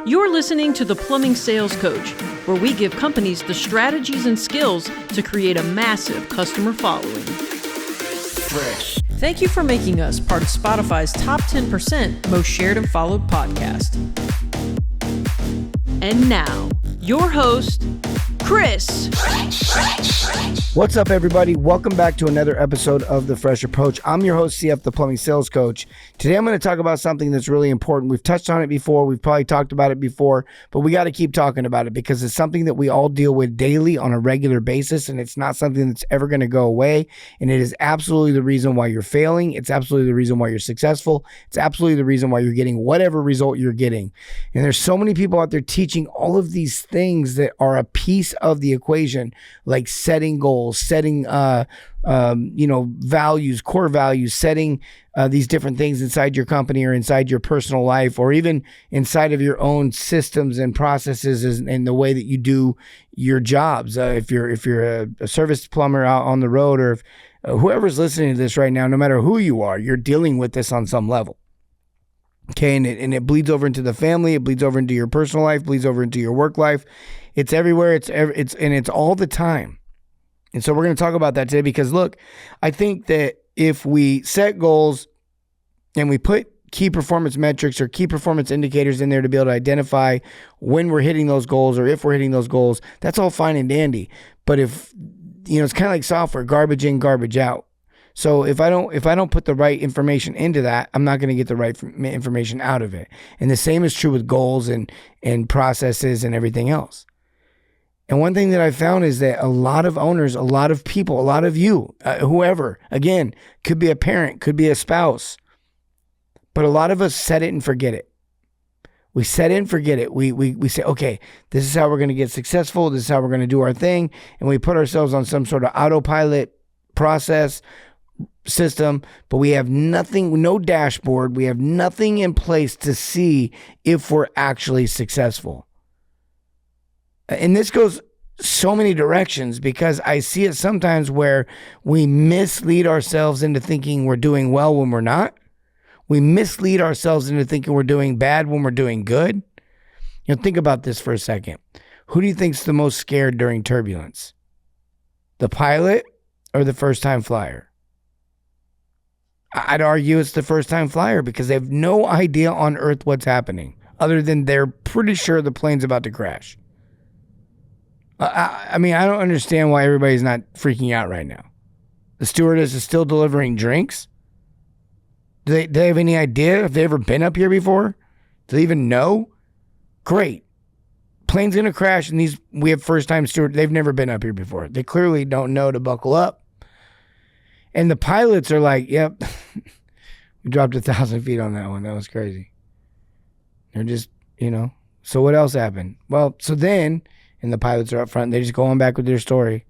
You're listening to the Plumbing Sales Coach, where we give companies the strategies and skills to create a massive customer following. Fresh. Thank you for making us part of Spotify's top 10% most shared and followed podcast. And now, your host, Chris. What's up, everybody? Welcome back to another episode of The Fresh Approach. I'm your host, CF, the Plumbing Sales Coach. Today, I'm going to talk about something that's really important. We've touched on it before. We've probably talked about it before, but we got to keep talking about it because it's something that we all deal with daily on a regular basis, and it's not something that's ever going to go away. And it is absolutely the reason why you're failing. It's absolutely the reason why you're successful. It's absolutely the reason why you're getting whatever result you're getting. And there's so many people out there teaching all of these things that are a piece of the equation, like setting goals, setting values, core values, setting these different things inside your company or inside your personal life, or even inside of your own systems and processes and the way that you do your jobs. If you're a service plumber out on the road, or if whoever's listening to this right now, no matter who you are, you're dealing with this on some level. Okay, and it bleeds over into the family, it bleeds over into your personal life, bleeds over into your work life. It's everywhere. It's all the time. And so we're going to talk about that today because, look, I think that if we set goals and we put key performance metrics or key performance indicators in there to be able to identify when we're hitting those goals or if we're hitting those goals, that's all fine and dandy. But if, it's kind of like software, garbage in, garbage out. So if I don't put the right information into that, I'm not going to get the right information out of it. And the same is true with goals and processes and everything else. And one thing that I found is that a lot of owners, a lot of people, a lot of you, whoever, again, could be a parent, could be a spouse, but a lot of us set it and forget it. We set it and forget it. We say, okay, this is how we're going to get successful. This is how we're going to do our thing. And we put ourselves on some sort of autopilot process system, but we have nothing, no dashboard. We have nothing in place to see if we're actually successful. And this goes so many directions because I see it sometimes where we mislead ourselves into thinking we're doing well when we're not. We mislead ourselves into thinking we're doing bad when we're doing good. Think about this for a second. Who do you think's the most scared during turbulence? The pilot or the first-time flyer? I'd argue it's the first-time flyer because they have no idea on earth what's happening other than they're pretty sure the plane's about to crash. I don't understand why everybody's not freaking out right now. The stewardess is still delivering drinks. Do they have any idea? Have they ever been up here before? Do they even know? Great. Plane's going to crash, and we have first-time stewards. They've never been up here before. They clearly don't know to buckle up. And the pilots are like, yep, we dropped 1,000 feet on that one. That was crazy. They're just, So what else happened? Well, so then... and the pilots are up front. They just go on back with their story.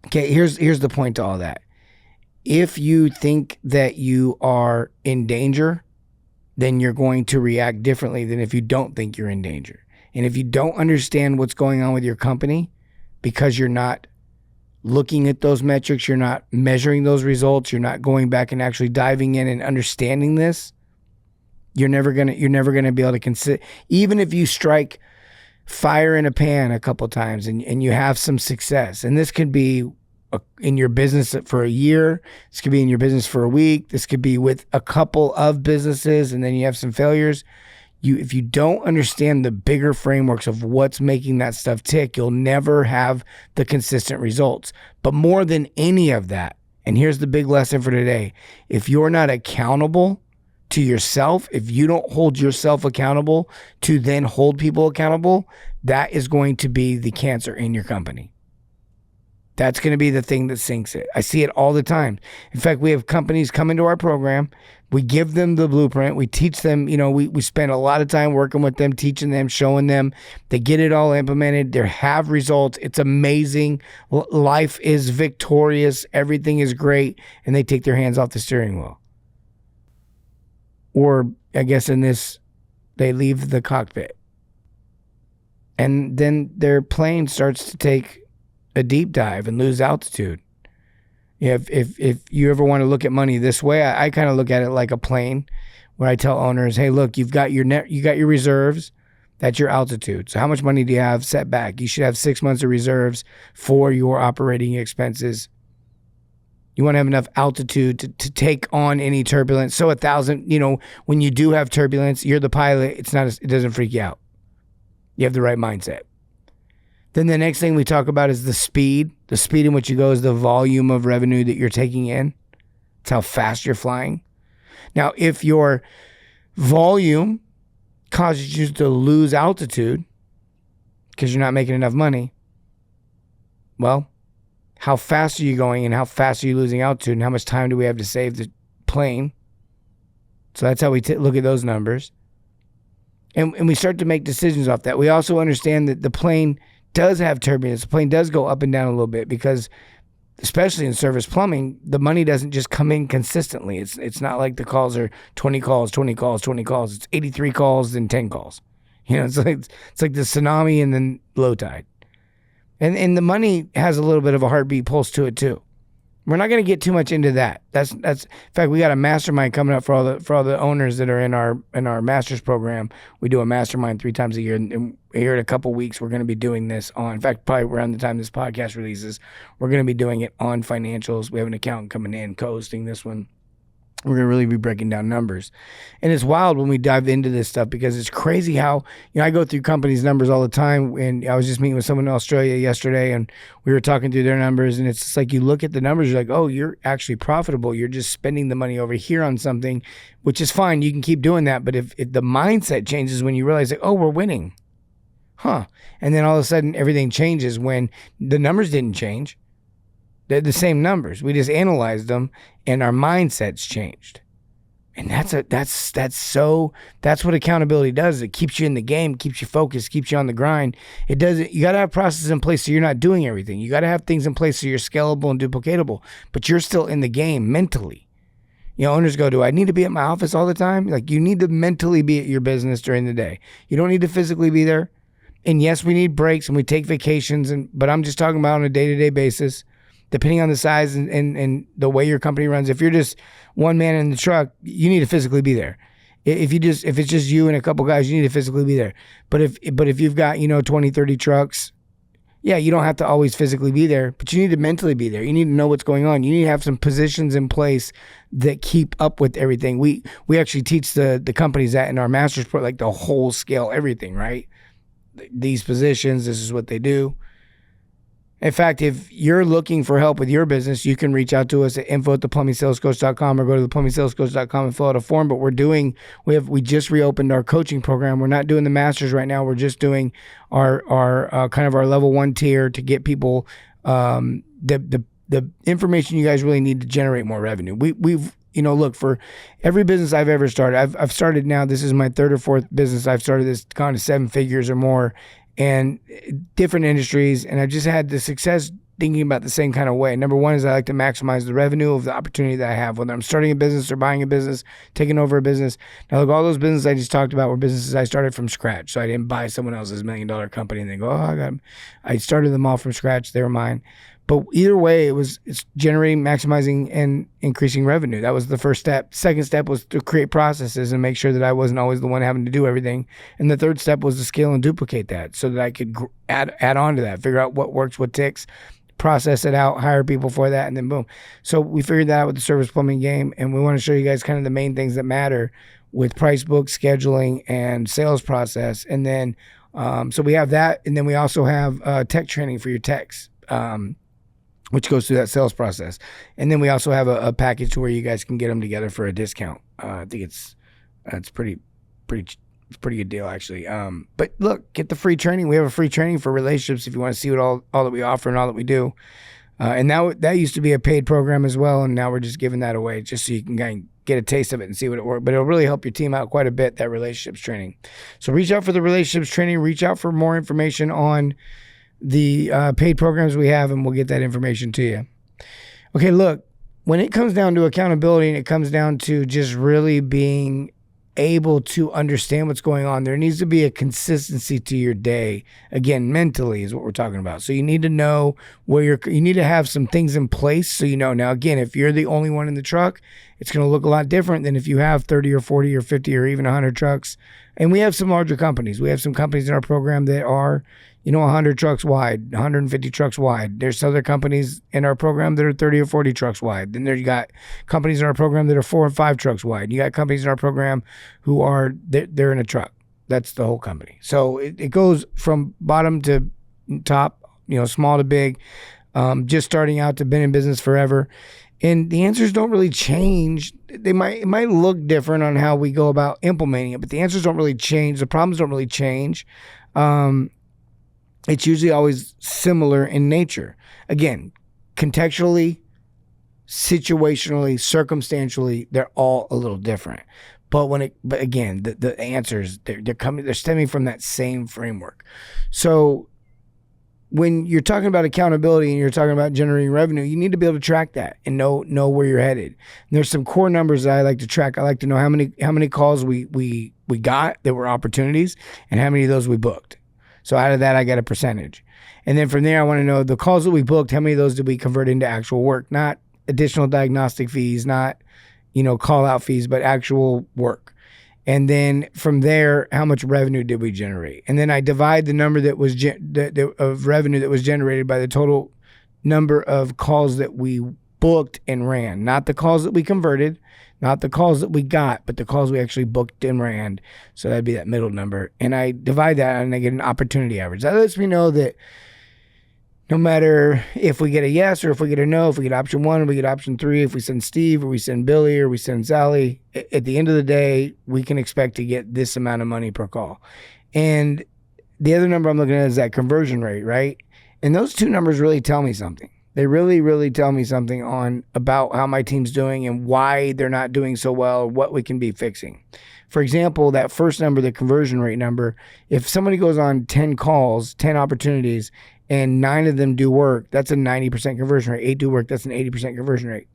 Okay, here's the point to all that. If you think that you are in danger, then you're going to react differently than if you don't think you're in danger. And if you don't understand what's going on with your company because you're not looking at those metrics, you're not measuring those results, you're not going back and actually diving in and understanding this, you're never gonna be able to consider. Even if you strike fire in a pan a couple times and you have some success, and this could be in your business for a year, this could be in your business for a week, this could be with a couple of businesses, and then you have some failures. If you don't understand the bigger frameworks of what's making that stuff tick, you'll never have the consistent results. But more than any of that, and here's the big lesson for today, if you're not accountable to yourself, if you don't hold yourself accountable to then hold people accountable, that is going to be the cancer in your company. That's going to be the thing that sinks it. I see it all the time. In fact, we have companies come into our program. We give them the blueprint. We teach them, we spend a lot of time working with them, teaching them, showing them. They get it all implemented. They have results. It's amazing. Life is victorious. Everything is great. And they take their hands off the steering wheel. Or I guess in this, they leave the cockpit. And then their plane starts to take a deep dive and lose altitude. If you ever want to look at money this way, I kind of look at it like a plane where I tell owners, hey, look, you got your reserves. That's your altitude. So how much money do you have set back? You should have 6 months of reserves for your operating expenses. You want to have enough altitude to take on any turbulence. So 1,000, when you do have turbulence, you're the pilot. It doesn't freak you out. You have the right mindset. Then the next thing we talk about is the speed. The speed in which you go is the volume of revenue that you're taking in. It's how fast you're flying. Now, if your volume causes you to lose altitude because you're not making enough money, well, how fast are you going and how fast are you losing altitude and how much time do we have to save the plane? So that's how we look at those numbers. And we start to make decisions off that. We also understand that the plane does have turbulence. The plane does go up and down a little bit because, especially in service plumbing, the money doesn't just come in consistently. It's not like the calls are 20 calls, 20 calls, 20 calls. It's 83 calls and 10 calls. It's like the tsunami and then low tide. And the money has a little bit of a heartbeat pulse to it too. We're not going to get too much into that. That's in fact, we got a mastermind coming up for all the owners that are in our master's program. We do a mastermind 3 times a year, and here in a couple weeks we're going to be doing this on. In fact, probably around the time this podcast releases, we're going to be doing it on financials. We have an accountant coming in co-hosting this one. We're going to really be breaking down numbers. And it's wild when we dive into this stuff because it's crazy how, I go through companies' numbers all the time. And I was just meeting with someone in Australia yesterday and we were talking through their numbers. And it's just like you look at the numbers, you're like, oh, you're actually profitable. You're just spending the money over here on something, which is fine. You can keep doing that. But if the mindset changes when you realize, like, oh, we're winning. And then all of a sudden everything changes when the numbers didn't change. They're the same numbers. We just analyzed them and our mindsets changed. And that's what accountability does. It keeps you in the game, keeps you focused, keeps you on the grind. You got to have processes in place so you're not doing everything. You got to have things in place so you're scalable and duplicatable, but you're still in the game mentally. Owners go, do I need to be at my office all the time? Like, you need to mentally be at your business during the day. You don't need to physically be there. And yes, we need breaks and we take vacations, but I'm just talking about on a day-to-day basis. Depending on the size and the way your company runs, if you're just one man in the truck, you need to physically be there. If it's just you and a couple guys, you need to physically be there. But if you've got 20, 30 trucks, yeah, you don't have to always physically be there, but you need to mentally be there. You need to know what's going on. You need to have some positions in place that keep up with everything. We actually teach the companies that in our master's program, like the whole scale, everything, right? These positions, this is what they do. In fact, if you're looking for help with your business, you can reach out to us at info@theplumbingsalescoach.com or go to theplumbingsalescoach.com and fill out a form. But we just reopened our coaching program. We're not doing the masters right now. We're just doing our kind of our level 1 tier to get people the information you guys really need to generate more revenue. We've look, for every business I've ever started, I've started now, this is my 3rd or 4th business. I've started this gone to 7 figures or more and different industries. And I've just had the success thinking about the same kind of way. Number one is I like to maximize the revenue of the opportunity that I have, whether I'm starting a business or buying a business, taking over a business. Now, look, all those businesses I just talked about were businesses I started from scratch. So I didn't buy someone else's $1 million company and then go, I started them all from scratch. They were mine. But either way, it's generating, maximizing, and increasing revenue. That was the first step. Second step was to create processes and make sure that I wasn't always the one having to do everything. And the third step was to scale and duplicate that so that I could add on to that, figure out what works, what ticks, process it out, hire people for that, and then boom. So we figured that out with the service plumbing game, and we want to show you guys kind of the main things that matter with price book, scheduling, and sales process. And then, so we have that, and then we also have tech training for your techs. Which goes through that sales process. And then we also have a package where you guys can get them together for a discount. I think it's pretty good deal, actually. But look, get the free training. We have a free training for relationships if you want to see what all that we offer and all that we do. And now that used to be a paid program as well, and now we're just giving that away just so you can kind of get a taste of it and see what it works. But it'll really help your team out quite a bit, that relationships training. So reach out for the relationships training. Reach out for more information on the paid programs we have, and we'll get that information to you. Okay, look, when it comes down to accountability and it comes down to just really being able to understand what's going on. There needs to be a consistency to your day. Again, mentally is what we're talking about. So you need to know where you need to have some things in place so you know. Now, again, if you're the only one in the truck, it's going to look a lot different than if you have 30 or 40 or 50 or even 100 trucks. And we have some larger companies. We have some companies in our program that are, 100 trucks wide, 150 trucks wide. There's other companies in our program that are 30 or 40 trucks wide. Then you got companies in our program that are 4 and 5 trucks wide. You got companies in our program who are, they're in a truck. That's the whole company. So it goes from bottom to top, small to big, just starting out to been in business forever. And the answers don't really change. It might look different on how we go about implementing it, but the answers don't really change. The problems don't really change. It's usually always similar in nature. Again, contextually, situationally, circumstantially, they're all a little different. But again, the answers they're stemming from that same framework. So when you're talking about accountability and you're talking about generating revenue, you need to be able to track that and know where you're headed. And there's some core numbers that I like to track. I like to know how many calls we got that were opportunities and how many of those we booked. So out of that, I got a percentage. And then from there, I want to know the calls that we booked, how many of those did we convert into actual work, not additional diagnostic fees, not, call out fees, but actual work. And then from there, how much revenue did we generate? And then I divide the number that was of revenue that was generated by the total number of calls that we booked and ran, not the calls that we converted, not the calls that we got, but the calls we actually booked and ran. So that'd be that middle number. And I divide that and I get an opportunity average. That lets me know that no matter if we get a yes or if we get a no, if we get option 1 or we get option 3, if we send Steve or we send Billy or we send Sally, at the end of the day, we can expect to get this amount of money per call. And the other number I'm looking at is that conversion rate, right? And those two numbers really tell me something. They really, really tell me something about how my team's doing and why they're not doing so well or what we can be fixing. For example, that first number, the conversion rate number, if somebody goes on 10 calls, 10 opportunities, and 9 of them do work, that's a 90% conversion rate. 8 do work, that's an 80% conversion rate.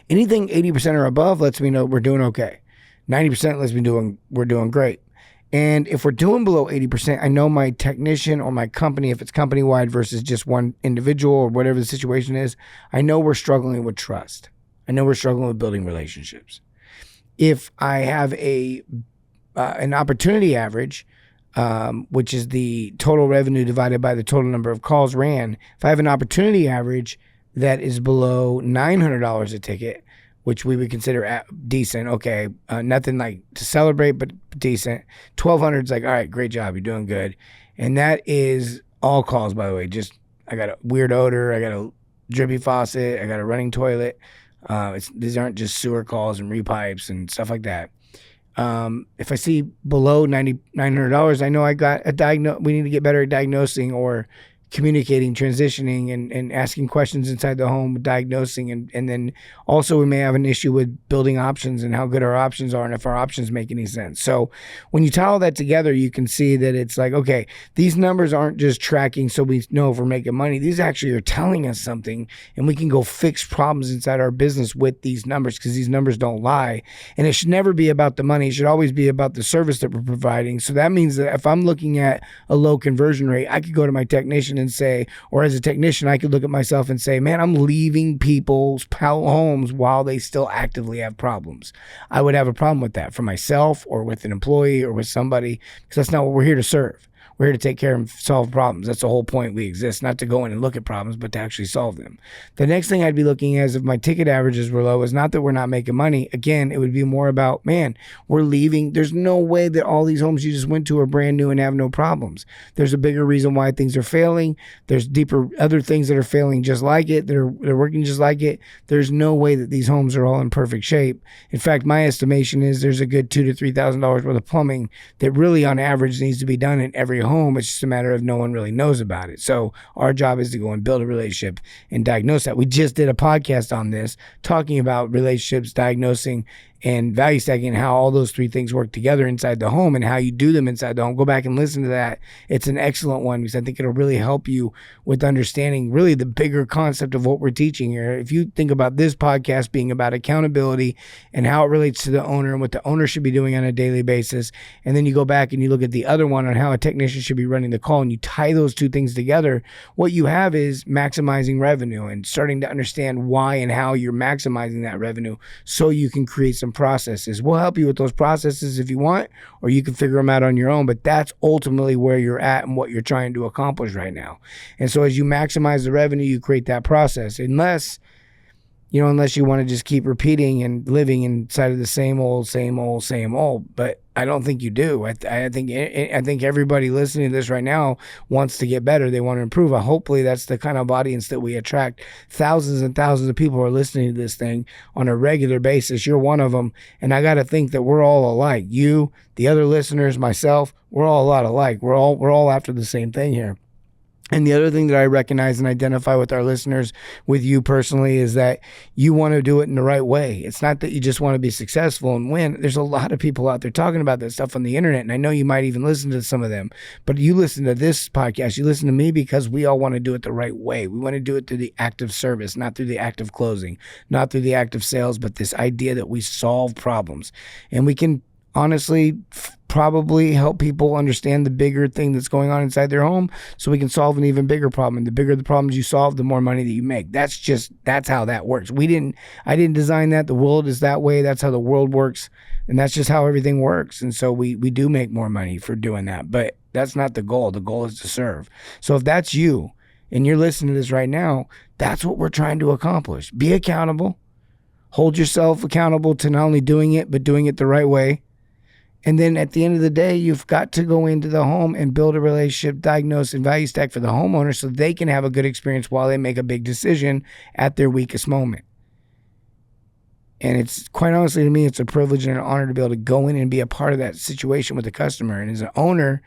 Anything 80% or above lets me know we're doing okay. 90% lets me we're doing great. And if we're doing below 80%, I know my technician or my company, if it's company-wide versus just one individual or whatever the situation is, I know we're struggling with trust. I know we're struggling with building relationships. If I have an opportunity average, which is the total revenue divided by the total number of calls ran, if I have an opportunity average that is below $900 a ticket, which we would consider decent. Okay, nothing like to celebrate, but decent. 1,200 is like, all right, great job, you're doing good. And that is all calls, by the way. Just, I got a weird odor, I got a drippy faucet, I got a running toilet. These aren't just sewer calls and repipes and stuff like that. If I see below $900, I know I got we need to get better at diagnosing or communicating, transitioning, and asking questions inside the home, diagnosing, and then also we may have an issue with building options and how good our options are and if our options make any sense. So when you tie all that together, you can see that it's like, okay, these numbers aren't just tracking so we know if we're making money. These actually are telling us something, and we can go fix problems inside our business with these numbers because these numbers don't lie. And it should never be about the money. It should always be about the service that we're providing. So that means that if I'm looking at a low conversion rate, I could go to my technician and say, or as a technician, I could look at myself and say, man, I'm leaving people's homes while they still actively have problems. I would have a problem with that for myself or with an employee or with somebody, because that's not what we're here to serve. We're here to take care and solve problems. That's the whole point we exist, not to go in and look at problems, but to actually solve them. The next thing I'd be looking at is if my ticket averages were low, is not that we're not making money. Again, it would be more about, man, we're leaving. There's no way that all these homes you just went to are brand new and have no problems. There's a bigger reason why things are failing. There's deeper other things that are failing just like it. They're working just like it. There's no way that these homes are all in perfect shape. In fact, my estimation is there's a good $2,000 to $3,000 worth of plumbing that really on average needs to be done in every home. It's just a matter of no one really knows about it. So our job is to go and build a relationship and diagnose that. We just did a podcast on this, talking about relationships, diagnosing, and value stacking, and how all those three things work together inside the home and how you do them inside the home. Go back and listen to that. It's an excellent one because I think it'll really help you with understanding really the bigger concept of what we're teaching here. If you think about this podcast being about accountability and how it relates to the owner and what the owner should be doing on a daily basis, and then you go back and you look at the other one on how a technician should be running the call, and you tie those two things together, what you have is maximizing revenue and starting to understand why and how you're maximizing that revenue so you can create some processes. We'll help you with those processes if you want, or you can figure them out on your own, but that's ultimately where you're at and what you're trying to accomplish right now. And so as you maximize the revenue, you create that process. Unless you want to just keep repeating and living inside of the same old. But I don't think you do. I think everybody listening to this right now wants to get better. They want to improve. Hopefully that's the kind of audience that we attract. Thousands and thousands of people are listening to this thing on a regular basis. You're one of them. And I got to think that we're all alike. You, the other listeners, myself, we're all a lot alike. We're all after the same thing here. And the other thing that I recognize and identify with our listeners, with you personally, is that you want to do it in the right way. It's not that you just want to be successful and win. There's a lot of people out there talking about that stuff on the internet, and I know you might even listen to some of them. But you listen to this podcast, you listen to me because we all want to do it the right way. We want to do it through the act of service, not through the act of closing, not through the act of sales, but this idea that we solve problems. And we can honestly probably help people understand the bigger thing that's going on inside their home so we can solve an even bigger problem. And the bigger the problems you solve, the more money that you make. That's how that works. I didn't design that. The world is that way. That's how the world works. And that's just how everything works. And so we do make more money for doing that. But that's not the goal. The goal is to serve. So if that's you and you're listening to this right now, that's what we're trying to accomplish. Be accountable. Hold yourself accountable to not only doing it, but doing it the right way. And then at the end of the day, you've got to go into the home and build a relationship, diagnose, and value stack for the homeowner so they can have a good experience while they make a big decision at their weakest moment. And it's quite honestly, to me, it's a privilege and an honor to be able to go in and be a part of that situation with the customer. And as an owner,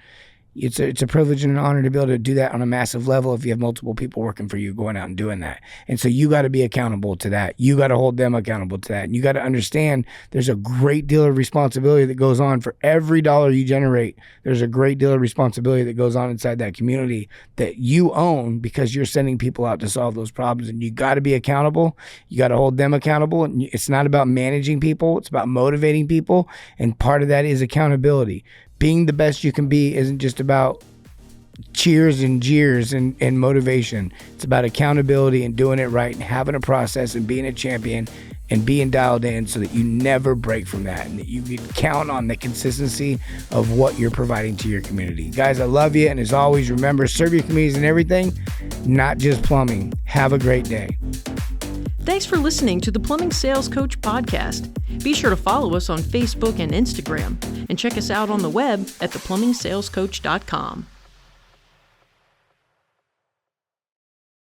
it's a privilege and an honor to be able to do that on a massive level if you have multiple people working for you going out and doing that. And so you got to be accountable to that. You got to hold them accountable to that. And you got to understand there's a great deal of responsibility that goes on for every dollar you generate. There's a great deal of responsibility that goes on inside that community that you own because you're sending people out to solve those problems. And you got to be accountable. You got to hold them accountable. And it's not about managing people. It's about motivating people. And part of that is accountability. Being the best you can be isn't just about cheers and jeers and motivation. It's about accountability and doing it right and having a process and being a champion and being dialed in so that you never break from that and that you can count on the consistency of what you're providing to your community. Guys, I love you. And as always, remember, serve your communities and everything, not just plumbing. Have a great day. Thanks for listening to the Plumbing Sales Coach podcast. Be sure to follow us on Facebook and Instagram, and check us out on the web at theplumbingsalescoach.com.